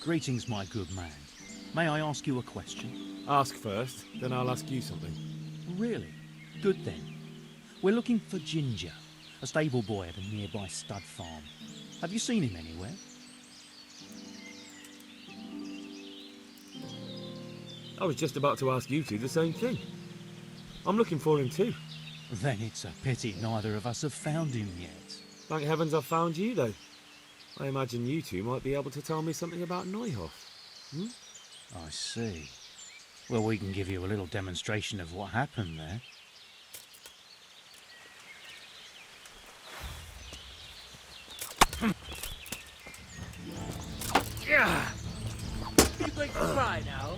Greetings, my good man. May I ask you a question? Ask first, then I'll ask you something. Really? Good then. We're looking for Ginger, a stable boy at a nearby stud farm. Have you seen him anywhere? I was just about to ask you two the same thing. I'm looking for him too. Then it's a pity neither of us have found him yet. Thank heavens I've found you though. I imagine you two might be able to tell me something about Neuhoff. I see. Well, we can give you a little demonstration of what happened there. Yeah. You going to cry now?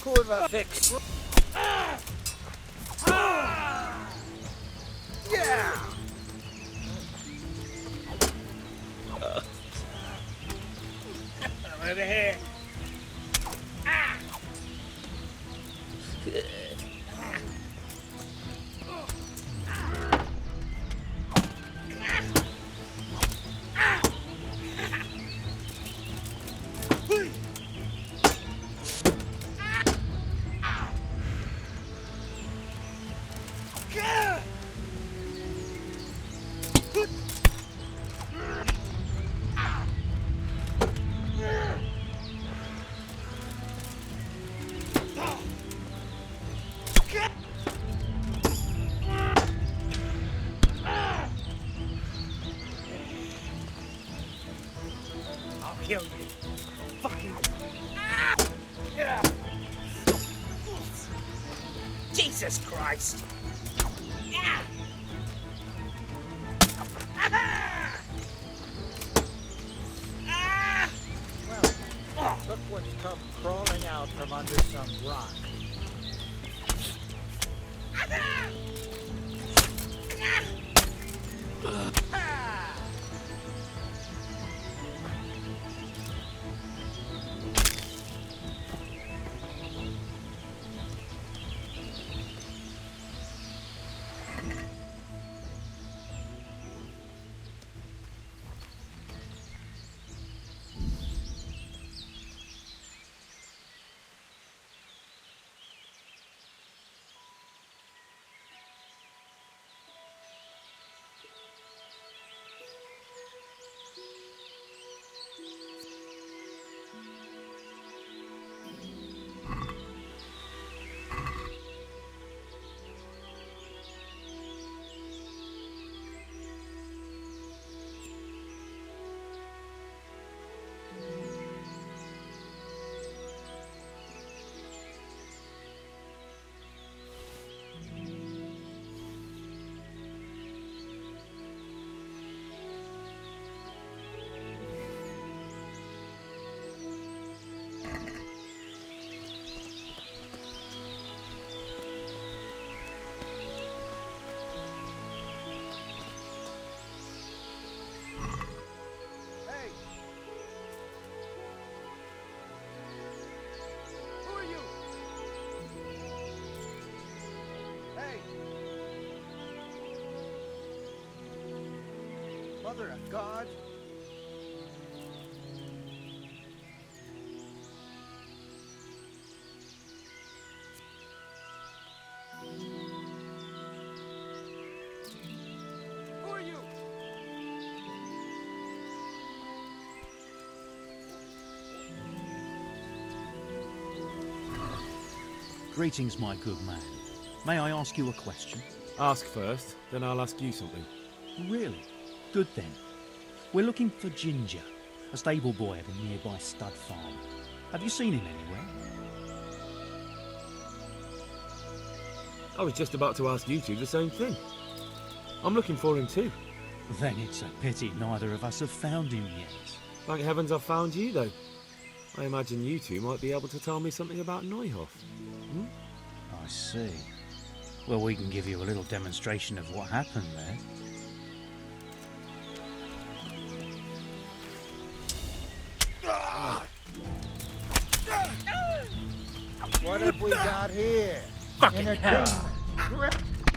Kurwa fix. Yeah! Over here. I'll kill you. Fucking. Jesus Christ! Well, look what's come crawling out from under some rock. Mother of God! Who are you? Greetings, my good man. May I ask you a question? Ask first, then I'll ask you something. Really? Good then. We're looking for Ginger, a stable boy at a nearby stud farm. Have you seen him anywhere? I was just about to ask you two the same thing. I'm looking for him too. Then it's a pity neither of us have found him yet. Thank heavens I've found you though. I imagine you two might be able to tell me something about Neuhoff. I see. Well, we can give you a little demonstration of what happened there. What have we got here? Fucking hell!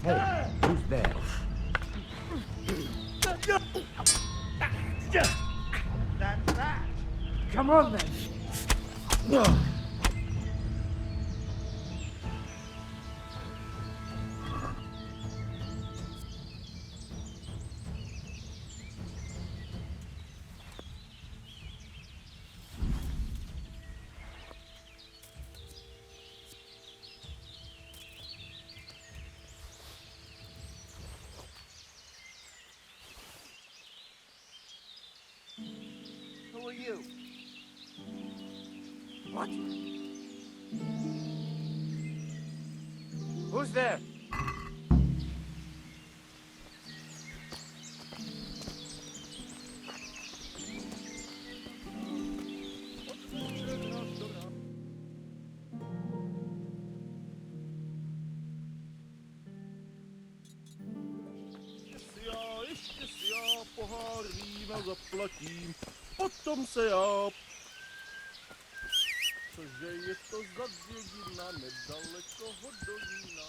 Hey, who's there? That's that. Come on then. Who are you? What? Who's there? zaplatím, potom se já... Cože je to za dědina nedaleko Hodonína?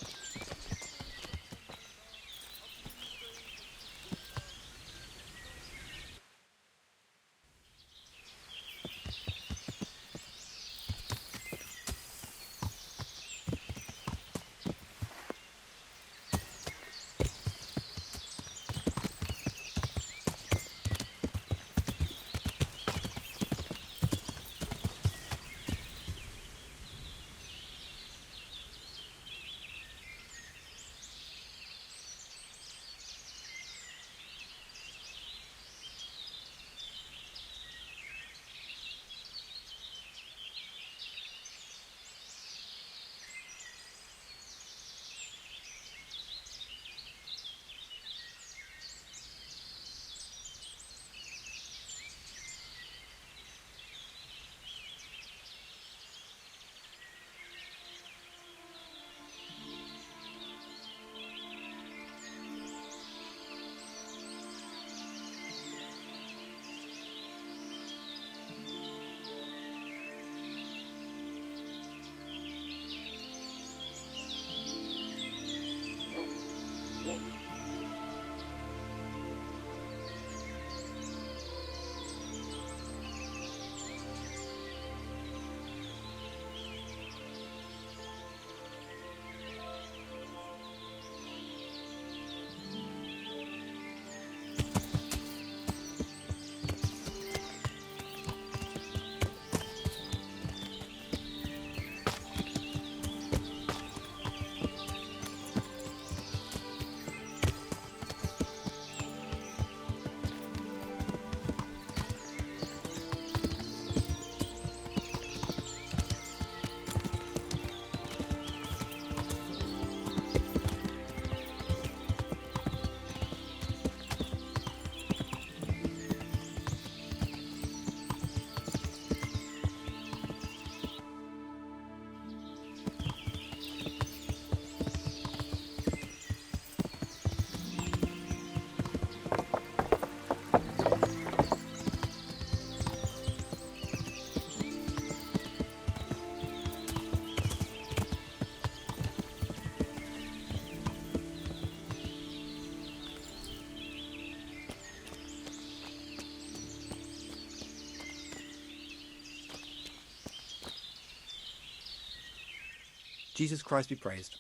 Jesus Christ be praised.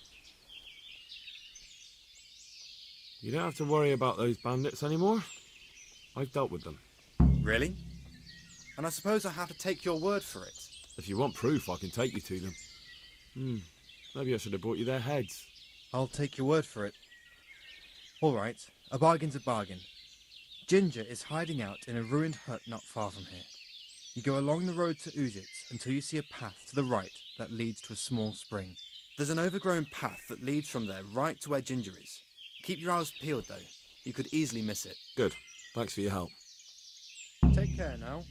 You don't have to worry about those bandits anymore. I've dealt with them. Really? And I suppose I have to take your word for it. If you want proof, I can take you to them. Maybe I should have brought you their heads. I'll take your word for it. All right, a bargain's a bargain. Ginger is hiding out in a ruined hut not far from here. You go along the road to Uzits until you see a path to the right that leads to a small spring. There's an overgrown path that leads from there right to where Ginger is. Keep your eyes peeled though. You could easily miss it. Good. Thanks for your help. Take care now.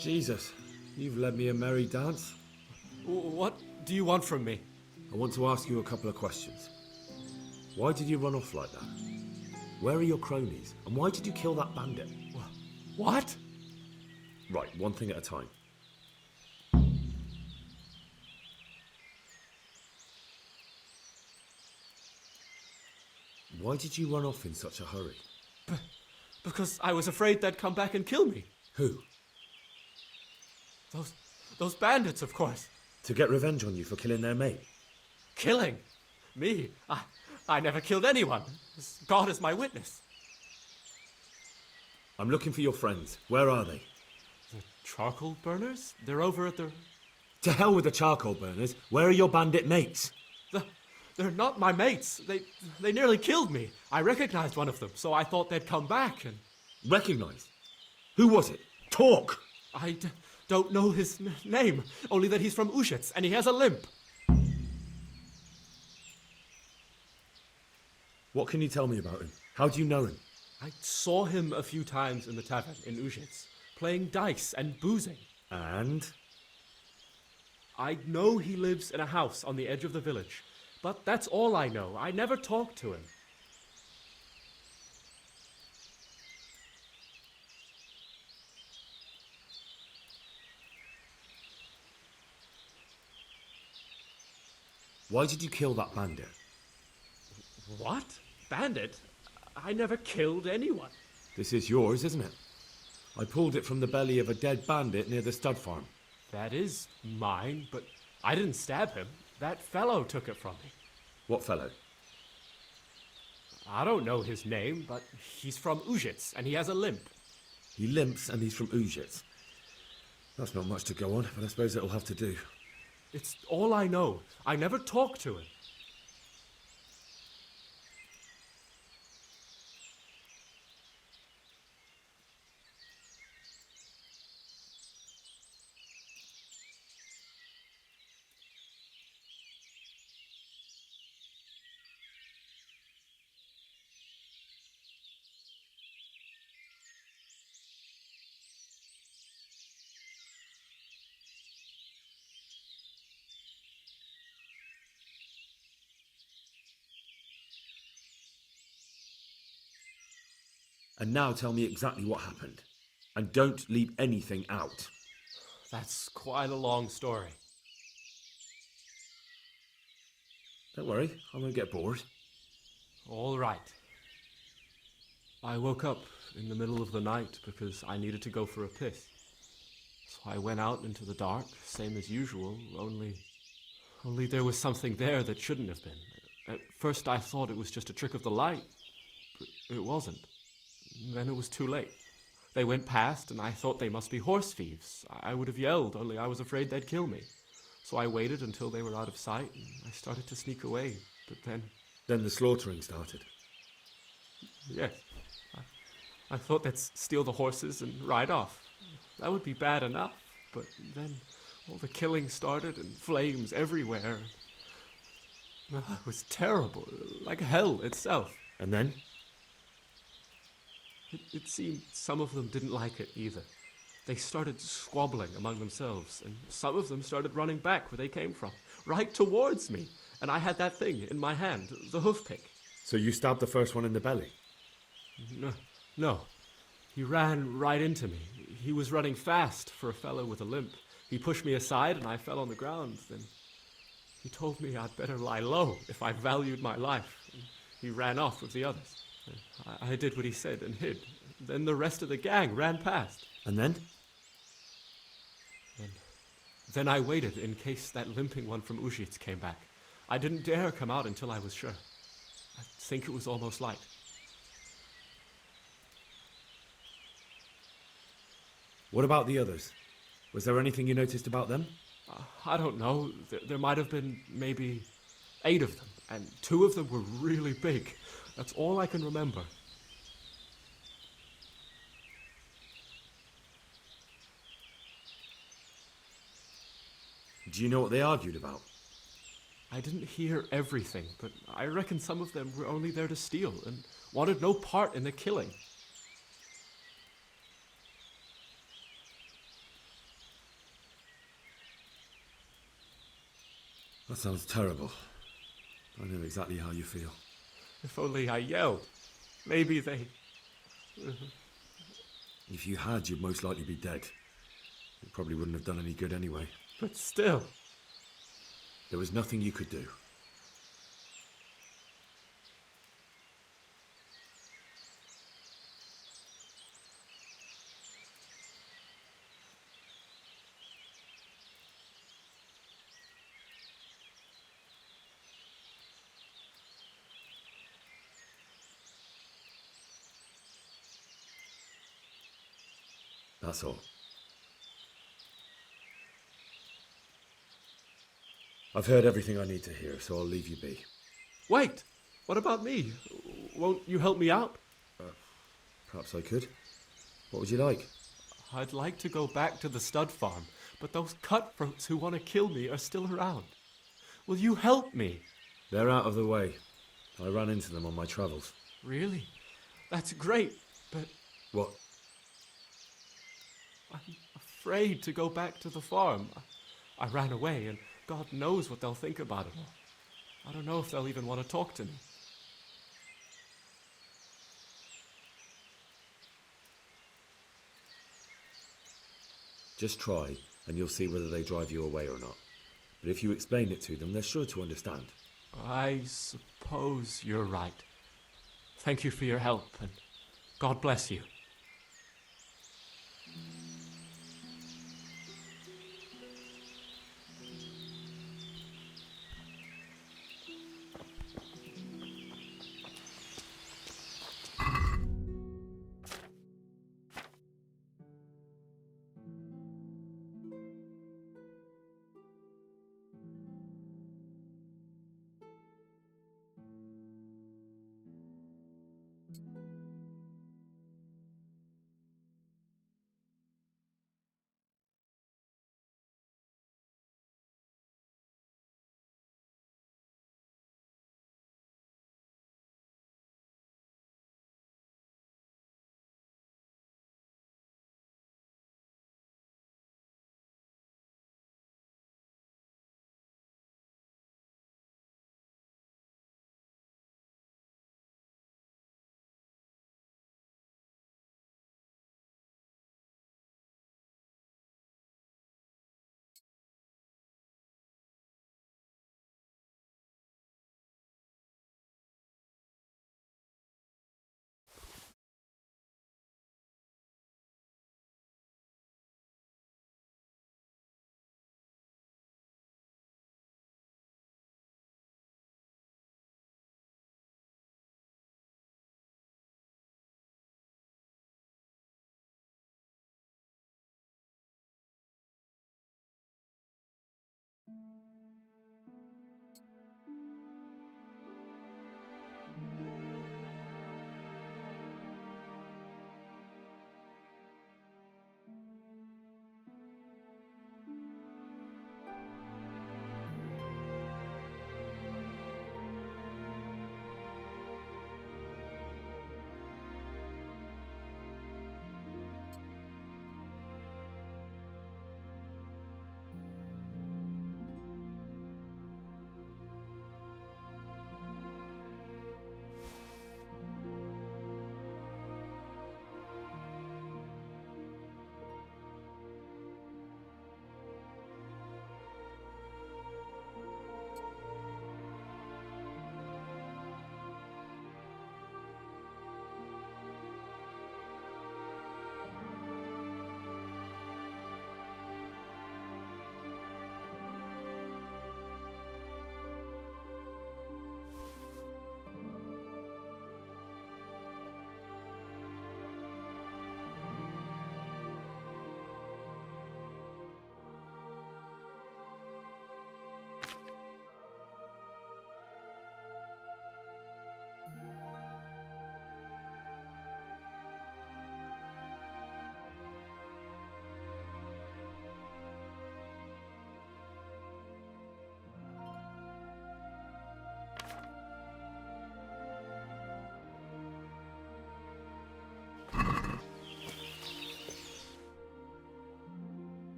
Jesus, you've led me a merry dance. What do you want from me? I want to ask you a couple of questions. Why did you run off like that? Where are your cronies? And why did you kill that bandit? What? Right, one thing at a time. Why did you run off in such a hurry? Because I was afraid they'd come back and kill me. Who? Those bandits, of course. To get revenge on you for killing their mate? Killing? Me? I never killed anyone. God is my witness. I'm looking for your friends. Where are they? The charcoal burners? They're over at the... To hell with the charcoal burners. Where are your bandit mates? They're not my mates. They nearly killed me. I recognized one of them, so I thought they'd come back and... Recognize? Who was it? Talk! I don't know his name, only that he's from Ushitz and he has a limp. What can you tell me about him? How do you know him? I saw him a few times in the tavern in Ushitz, playing dice and boozing. And? I know he lives in a house on the edge of the village, but that's all I know. I never talked to him. Why did you kill that bandit? What? Bandit? I never killed anyone. This is yours, isn't it? I pulled it from the belly of a dead bandit near the stud farm. That is mine, but I didn't stab him. That fellow took it from me. What fellow? I don't know his name, but he's from Ushitz and he has a limp. He limps and he's from Ushitz. That's not much to go on, but I suppose it'll have to do. It's all I know. I never talked to him. And now tell me exactly what happened. And don't leave anything out. That's quite a long story. Don't worry, I won't get bored. All right. I woke up in the middle of the night because I needed to go for a piss. So I went out into the dark, same as usual, only there was something there that shouldn't have been. At first I thought it was just a trick of the light, but it wasn't. Then it was too late. They went past, and I thought they must be horse thieves. I would have yelled, only I was afraid they'd kill me. So I waited until they were out of sight, and I started to sneak away. But then... Then the slaughtering started. Yes. I thought they'd steal the horses and ride off. That would be bad enough. But then all the killing started, and flames everywhere. It was terrible, like hell itself. And then? It seemed some of them didn't like it either. They started squabbling among themselves, and some of them started running back where they came from, right towards me. And I had that thing in my hand, the hoof pick. So you stabbed the first one in the belly? No. He ran right into me. He was running fast for a fellow with a limp. He pushed me aside and I fell on the ground. Then he told me I'd better lie low if I valued my life. And he ran off with the others. I did what he said and hid. Then the rest of the gang ran past. And then? Then I waited in case that limping one from Ushitz came back. I didn't dare come out until I was sure. I think it was almost light. What about the others? Was there anything you noticed about them? I don't know. There might have been maybe 8 of them, and 2 of them were really big. That's all I can remember. Do you know what they argued about? I didn't hear everything, but I reckon some of them were only there to steal and wanted no part in the killing. That sounds terrible. I know exactly how you feel. If only I yelled. Maybe they... If you had, you'd most likely be dead. It probably wouldn't have done any good anyway. But still. There was nothing you could do. That's all. I've heard everything I need to hear, so I'll leave you be. Wait! What about me? Won't you help me out? Perhaps I could. What would you like? I'd like to go back to the stud farm, but those cutthroats who want to kill me are still around. Will you help me? They're out of the way. I ran into them on my travels. Really? That's great, but What? I'm afraid to go back to the farm. I ran away, and God knows what they'll think about it all. I don't know if they'll even want to talk to me. Just try, and you'll see whether they drive you away or not. But if you explain it to them, they're sure to understand. I suppose you're right. Thank you for your help, and God bless you.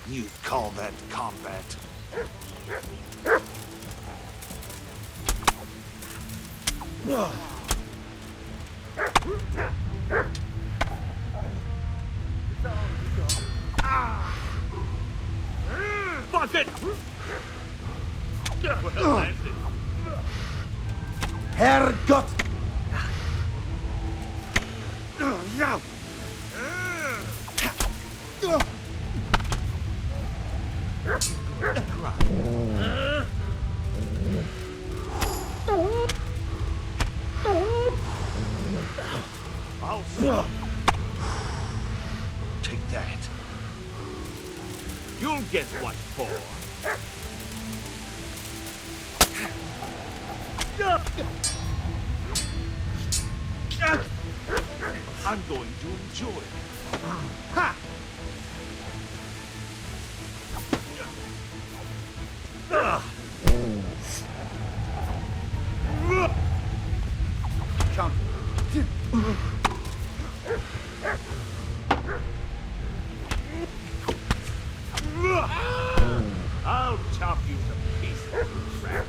You call that combat? Fuck it! Well landed. Herrgott! I'll take that. You'll get what for. I'm going to enjoy it. Ha! Count. I'll chop you to pieces, you rat.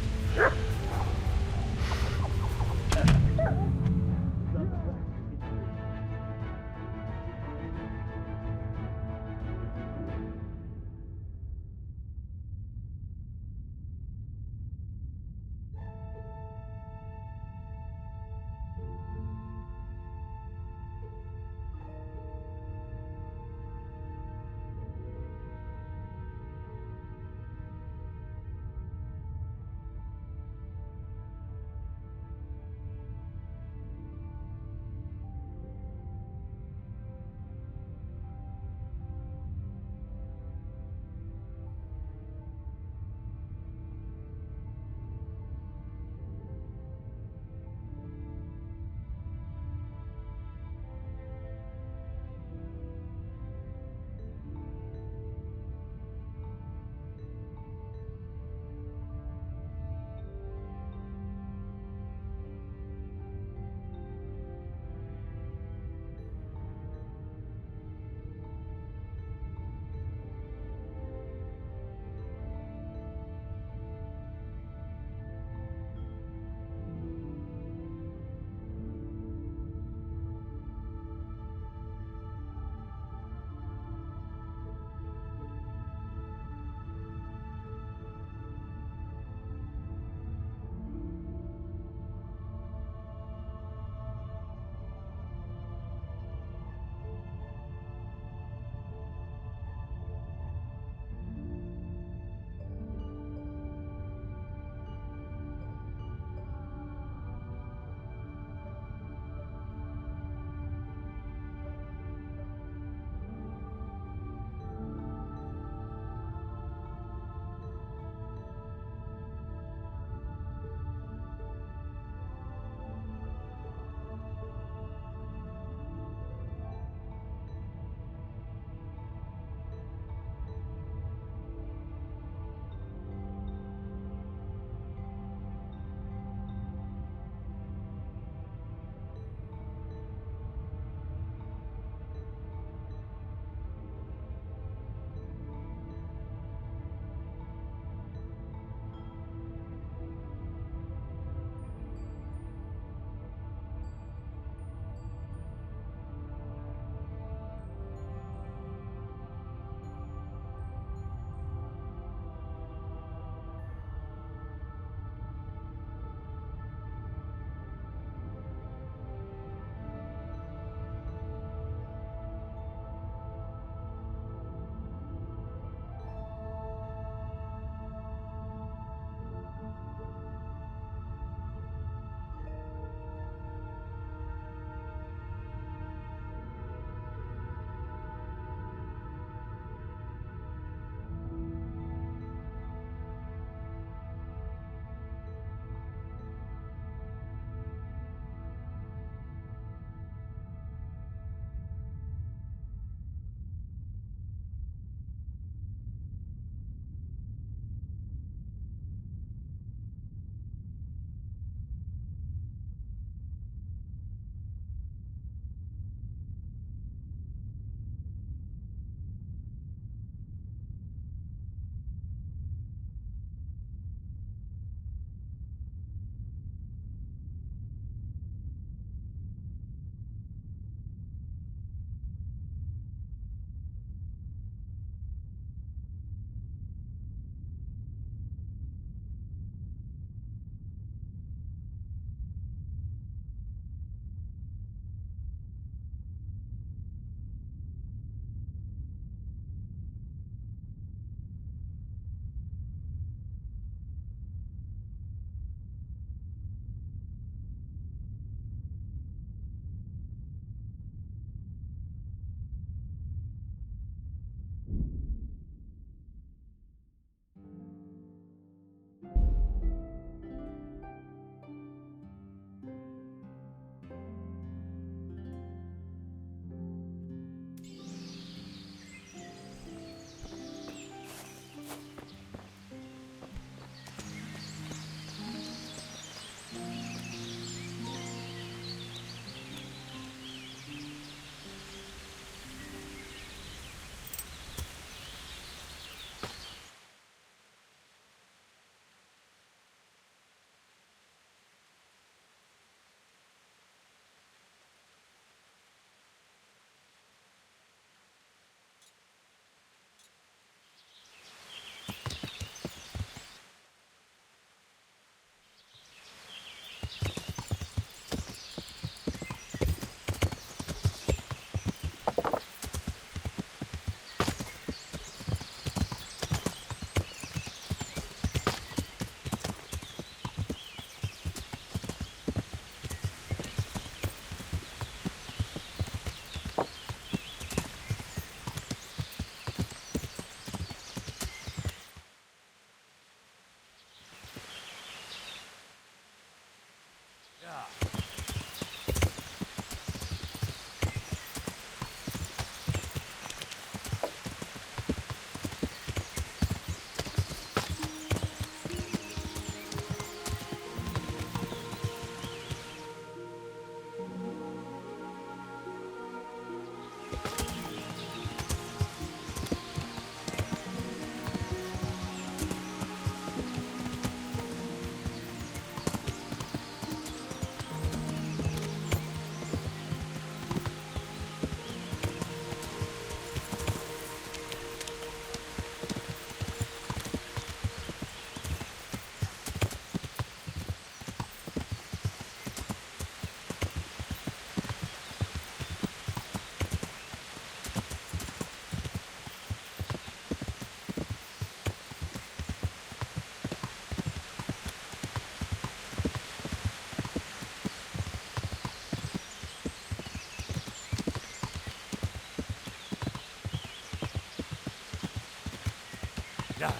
Yeah.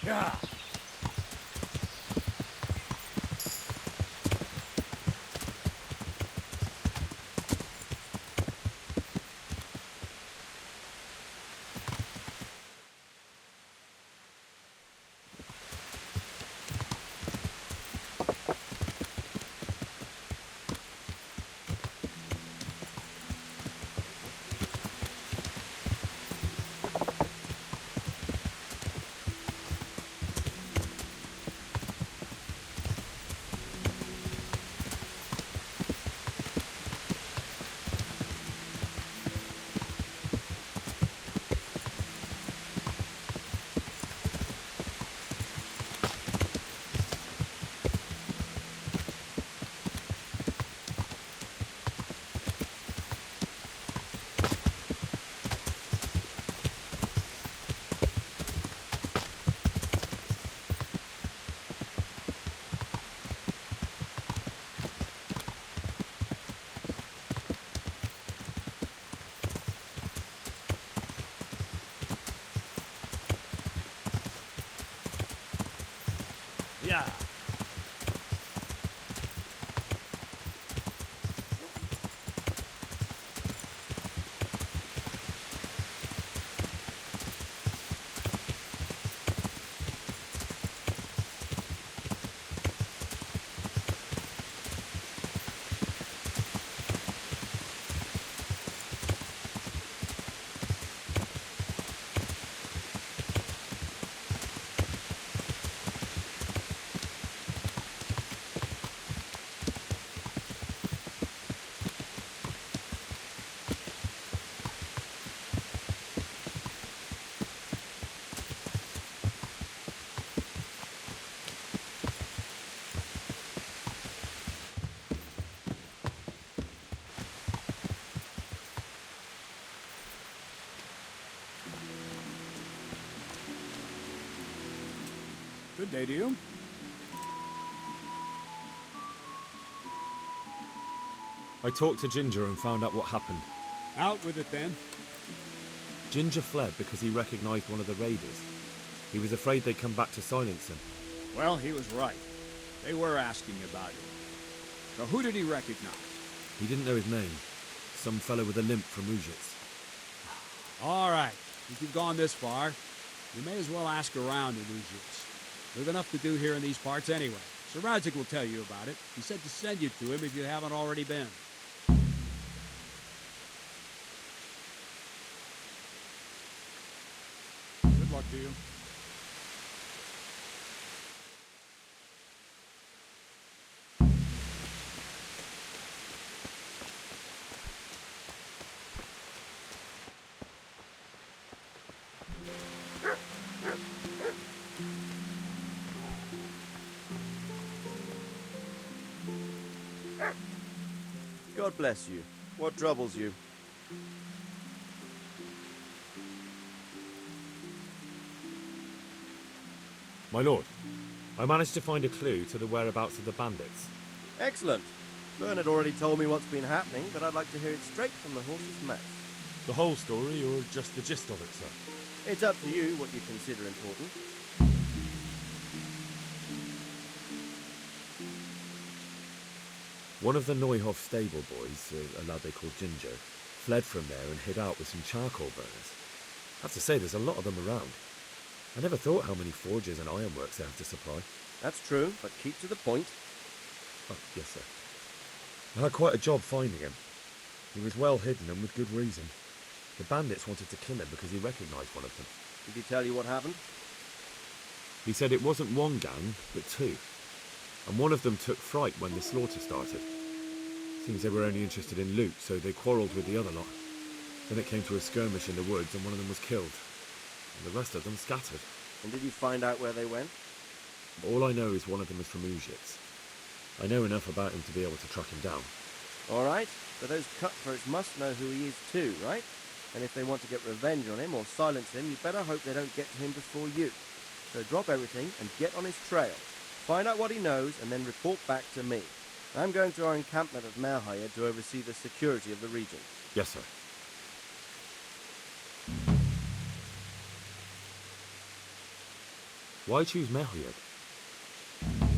Yeah. Good day to you. I talked to Ginger and found out what happened. Out with it then. Ginger fled because he recognized one of the raiders. He was afraid they'd come back to silence him. Well, he was right. They were asking about him. So who did he recognize? He didn't know his name. Some fellow with a limp from Ujits. All right. If you've gone this far, you may as well ask around in Ujits. There's enough to do here in these parts anyway. Sir Radzik will tell you about it. He said to send you to him if you haven't already been. Good luck to you. God bless you. What troubles you? My lord, I managed to find a clue to the whereabouts of the bandits. Excellent. Bernard already told me what's been happening, but I'd like to hear it straight from the horse's mouth. The whole story, or just the gist of it, sir? It's up to you what you consider important. One of the Neuhoff stable boys, a lad they called Ginger, fled from there and hid out with some charcoal burners. I have to say, there's a lot of them around. I never thought how many forges and ironworks they have to supply. That's true, but keep to the point. Oh, yes, sir. I had quite a job finding him. He was well hidden and with good reason. The bandits wanted to kill him because he recognised one of them. Did he tell you what happened? He said it wasn't one gang, but two. And one of them took fright when the slaughter started. Seems they were only interested in loot, so they quarrelled with the other lot. Then it came to a skirmish in the woods and one of them was killed. And the rest of them scattered. And did you find out where they went? All I know is one of them is from Ujits. I know enough about him to be able to track him down. All right, but those cutthroats must know who he is too, right? And if they want to get revenge on him or silence him, you better hope they don't get to him before you. So drop everything and get on his trail. Find out what he knows and then report back to me. I'm going to our encampment at Malhaya to oversee the security of the region. Yes, sir. Why choose Mehiad?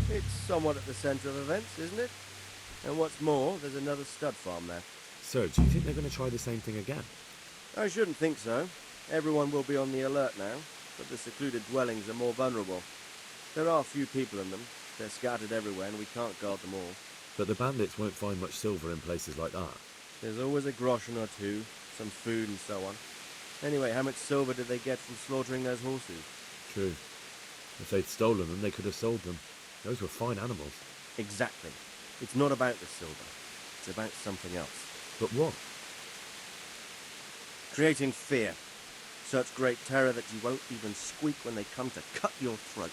It's somewhat at the centre of events, isn't it? And what's more, there's another stud farm there. Sir, do you think they're going to try the same thing again? I shouldn't think so. Everyone will be on the alert now, but the secluded dwellings are more vulnerable. There are few people in them. They're scattered everywhere and we can't guard them all. But the bandits won't find much silver in places like that. There's always a groschen or two, some food and so on. Anyway, how much silver did they get from slaughtering those horses? True. If they'd stolen them, they could have sold them. Those were fine animals. Exactly. It's not about the silver. It's about something else. But what? Creating fear. Such great terror that you won't even squeak when they come to cut your throat.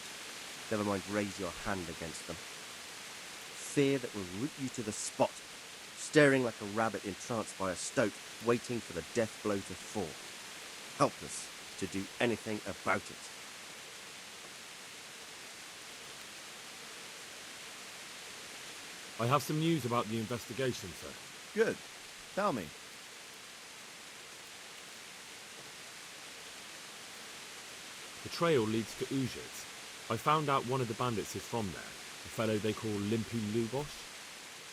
Never mind raise your hand against them. Fear that will root you to the spot, staring like a rabbit entranced by a stoat, waiting for the death blow to fall. Helpless to do anything about it. I have some news about the investigation, sir. Good. Tell me. The trail leads to Ujit. I found out one of the bandits is from there, a fellow they call Limpy Lubosh.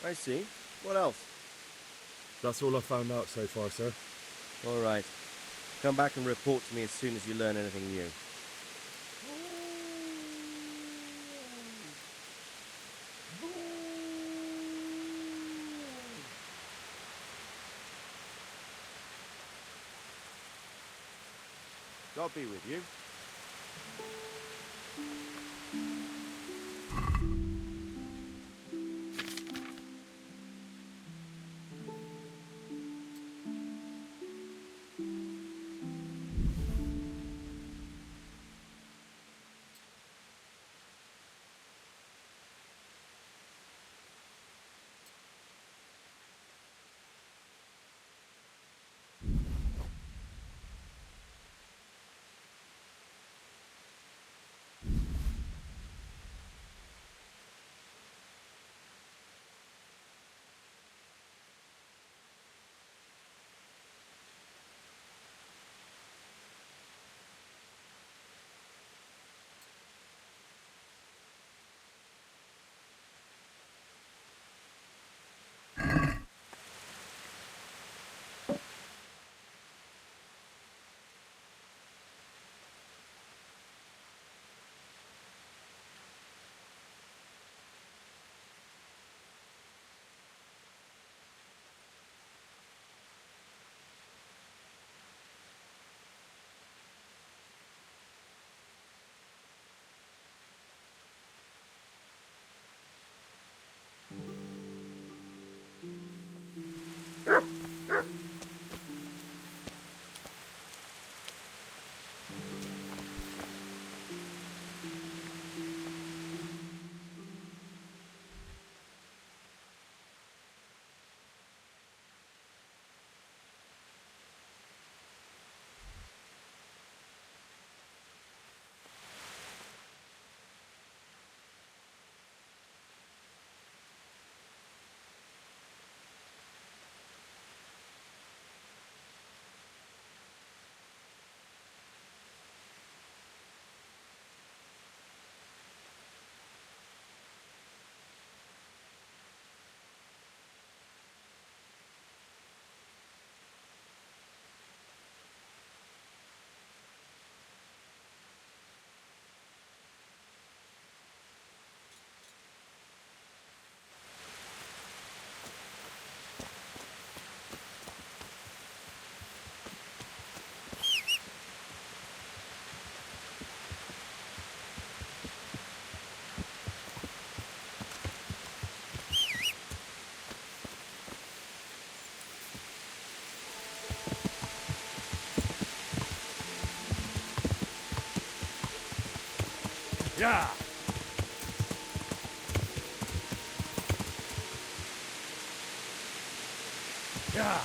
I see. What else? That's all I found out so far, sir. All right. Come back and report to me as soon as you learn anything new. God be with you. Yeah. Yeah.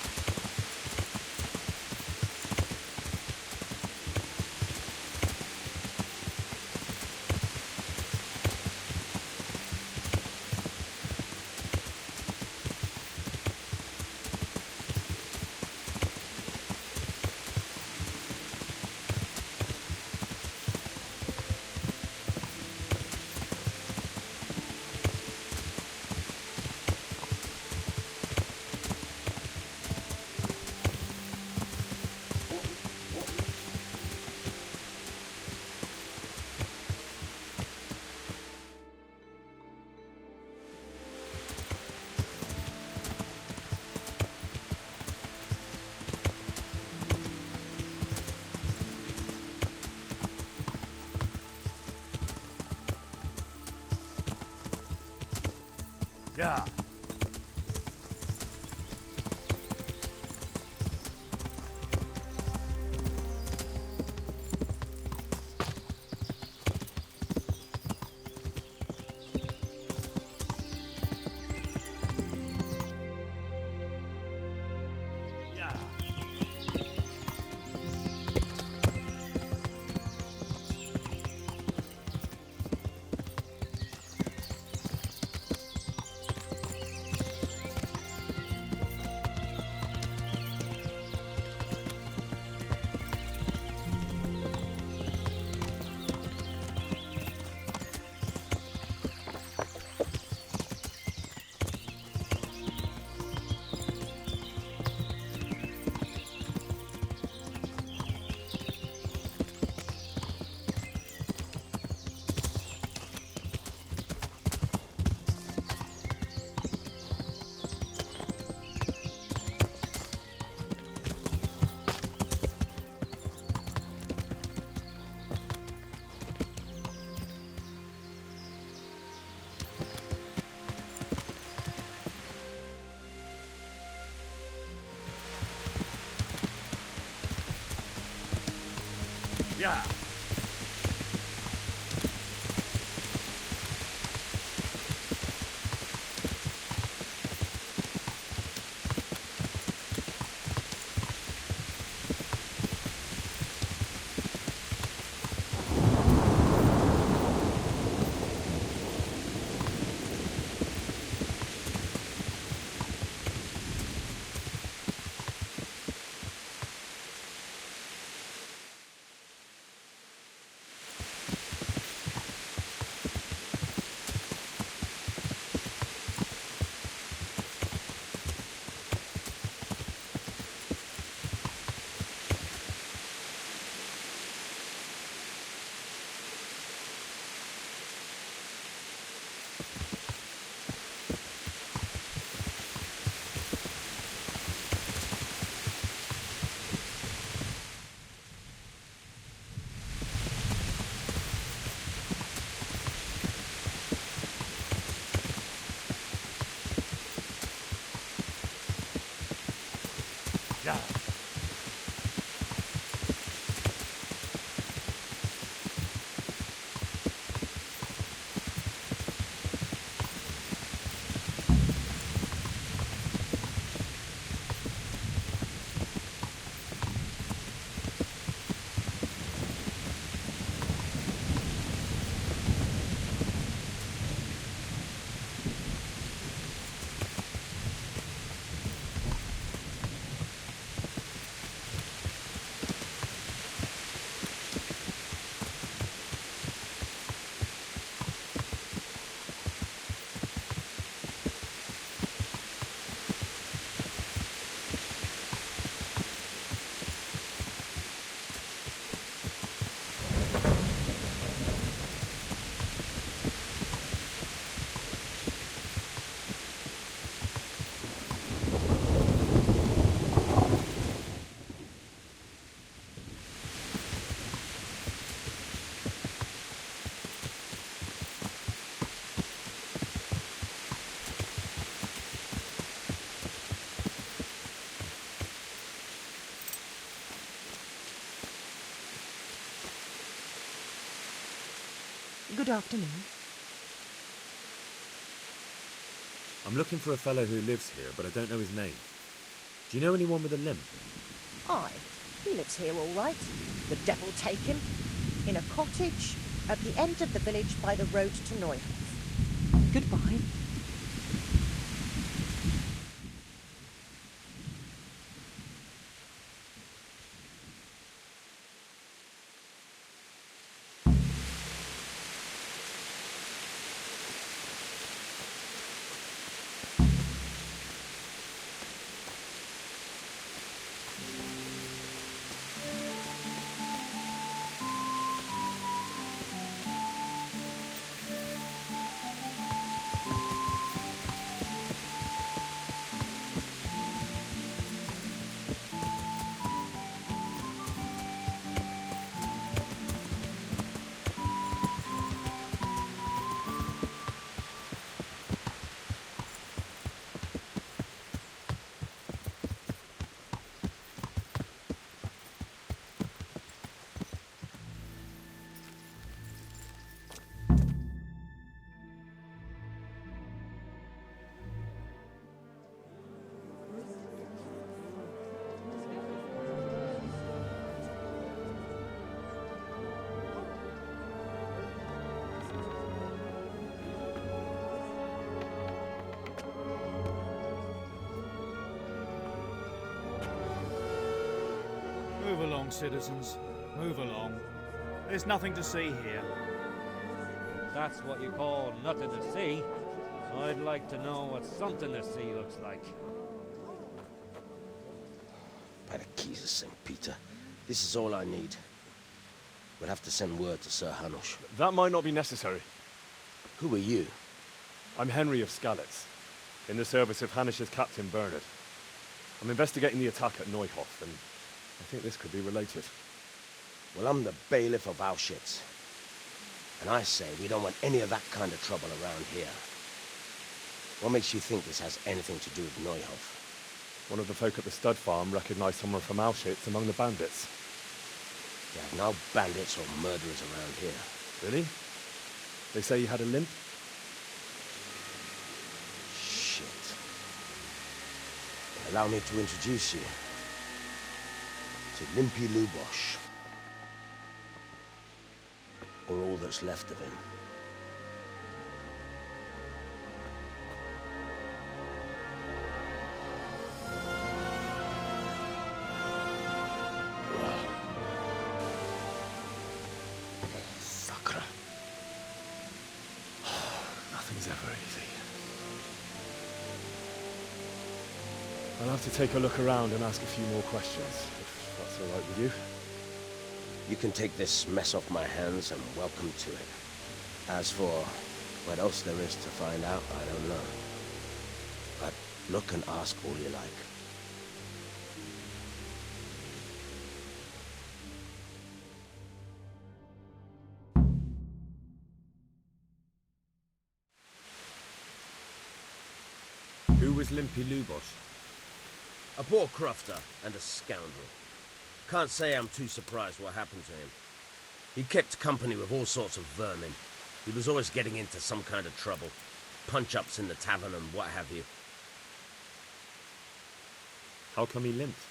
Yeah. Yeah. Yeah. Good afternoon. I'm looking for a fellow who lives here, but I don't know his name. Do you know anyone with a limp? Aye, he lives here all right. The devil take him. In a cottage at the end of the village by the road to Neuhof. Goodbye. Move along, citizens. Move along. There's nothing to see here. That's what you call nothing to see. I'd like to know what something to see looks like. By the keys of St. Peter, this is all I need. We'll have to send word to Sir Hanush. That might not be necessary. Who are you? I'm Henry of Skalitz, in the service of Hanush's Captain Bernard. I'm investigating the attack at Neuhof, and I think this could be related. Well, I'm the bailiff of Auschwitz. And I say we don't want any of that kind of trouble around here. What makes you think this has anything to do with Neuhof? One of the folk at the stud farm recognized someone from Auschwitz among the bandits. There are no bandits or murderers around here. Really? They say you had a limp? Shit. Allow me to introduce you to Limpy Lubosh. Or all that's left of him. Sakra. Nothing's ever easy. I'll have to take a look around and ask a few more questions, if that's all right with you. You can take this mess off my hands and welcome to it. As for what else there is to find out, I don't know. But look and ask all you like. Who was Limpy Lubosh? A poor crofter and a scoundrel. Can't say I'm too surprised what happened to him. He kept company with all sorts of vermin. He was always getting into some kind of trouble. Punch-ups in the tavern and what have you. How come he limped?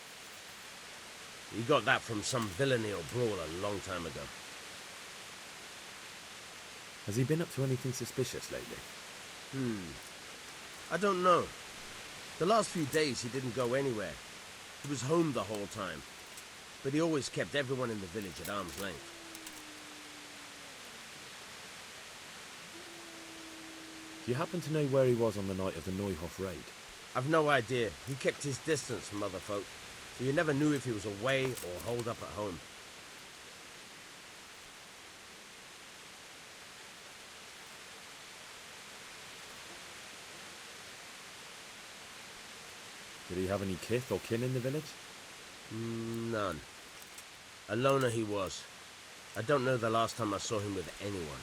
He got that from some villainy or brawl a long time ago. Has he been up to anything suspicious lately? I don't know. The last few days he didn't go anywhere. He was home the whole time. But he always kept everyone in the village at arm's length. Do you happen to know where he was on the night of the Neuhof raid? I've no idea. He kept his distance from other folk, so you never knew if he was away or holed up at home. Did he have any kith or kin in the village? None. A loner he was. I don't know the last time I saw him with anyone.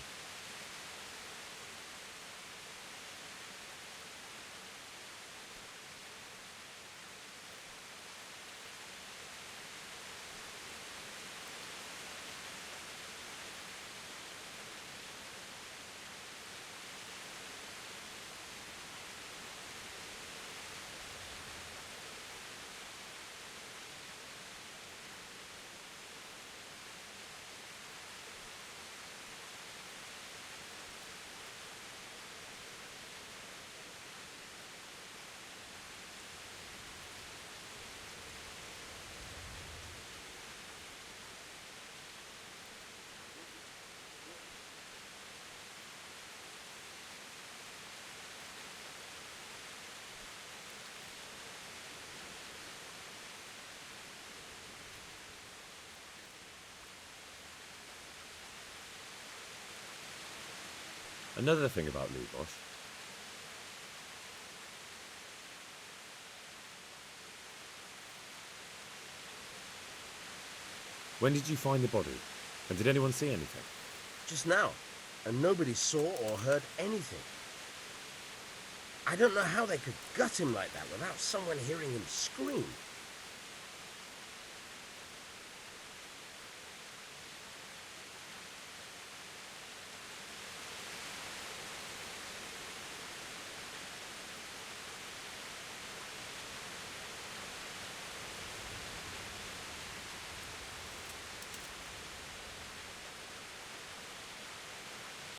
Another thing about Lubosh. When did you find the body? And did anyone see anything? Just now. And nobody saw or heard anything. I don't know how they could gut him like that without someone hearing him scream.